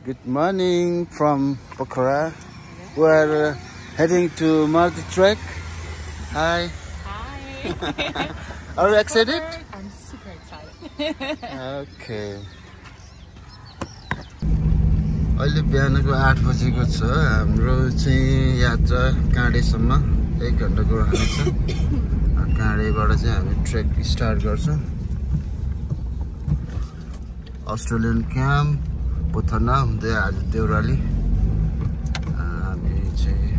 Good morning from Pokhara. We are heading to Maruti Trek. Hi. Hi. Are you excited? I'm super excited. Okay. अहिले बिहानको 8 बजेको छ हाम्रो चाहिँ यात्रा काँडेसम्म 1 घण्टाको रहनेछ काँडेबाट चाहिँ हामी ट्रेक स्टार्ट गर्छौं अस्ट्रेलियन क्याम्प पोथना हुँदै आज देउराली हामी चाहिँ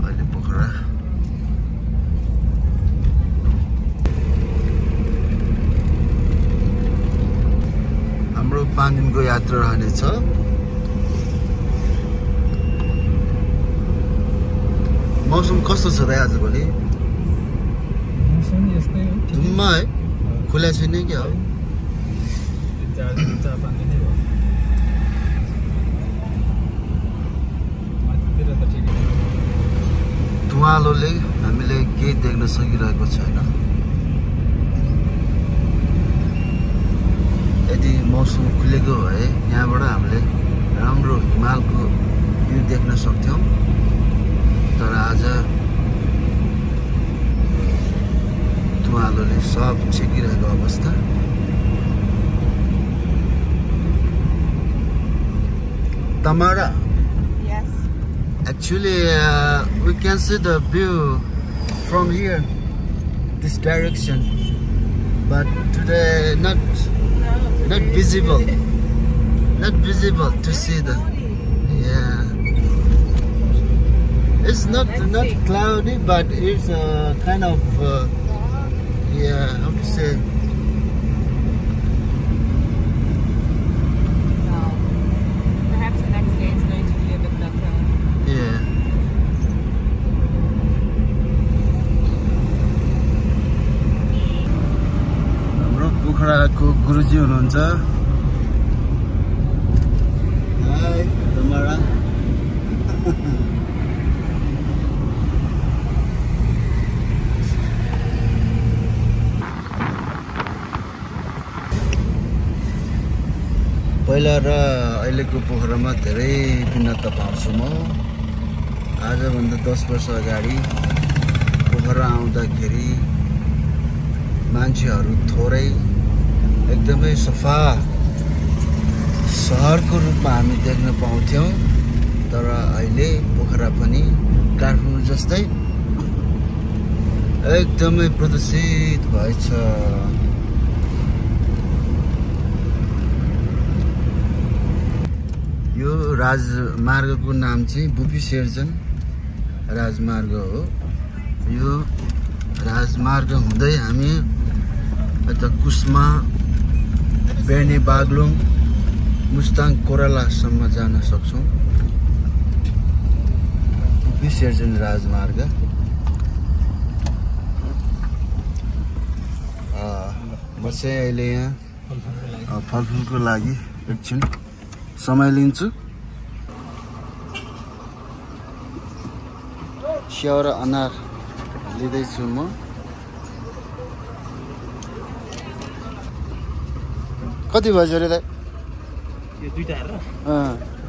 अहिले पोखरा हाम्रो 5 दिनको यात्रा रहनेछ मौसम कस्तो छ त आजभोलि मौसम यस्तै हो धुम्म है खुला छैन के हो धुवालोले हामीले केही देख्न सकिरहेको छैन यदि मौसम खुलेको भए यहाँबाट हामीले राम्रो हिमालको भ्यू देख्न सक्थ्यौं तर आज धुवालोले सब छेकिरहेको अवस्था Tamara, Yes. actually we can see the view from here, this direction, but today not visible, not visible to see the, yeah. It's not cloudy, but it's kind of how to say. पोखराको गुरुजी हुनुहुन्छ हाय तमारा पहिला र अहिलेको पोखरामा धेरै भिन्नता पाउँछु म आजभन्दा 10 वर्ष अगाडि पोखरा आउँदाखेरि मान्छेहरू थोरै एकदमै सफा शहरको रूपमा हामी देख्न पाउँथ्यौं तर अहिले पोखरा पनि काठमाडौँ जस्तै एकदमै प्रदूषित भएछ यो राजमार्गको नाम चाहिँ बुपी शेरचन राजमार्ग हो यो राजमार्ग हुँदै हामी अझ कुस्मा बेर्ने बागलुङ मुस्ताङ कोरालासम्म जान सक्छौं विसर्जन राजमार्ग म चाहिँ अहिले यहाँ फलफुलको लागि एकछिन समय लिन्छु स्याउ र अनार लिँदैछु म कति बज्यो रे दाइ यो दुईटा हेर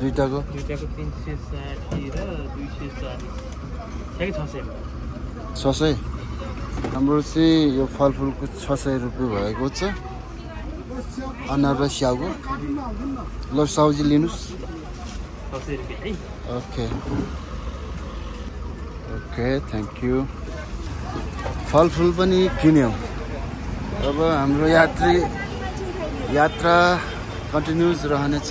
दुईटाको 360 र 240 600 हाम्रो चाहिँ यो फलफुलको 600 रुपैयाँ भएको छ अनार र स्याउको ल साउजी लिनुस् 600 रुपैयाँ है ओके थ्यांक यू फलफुल पनि किन्यौं अब हाम्रो यात्रा कन्टिन्युज रहनेछ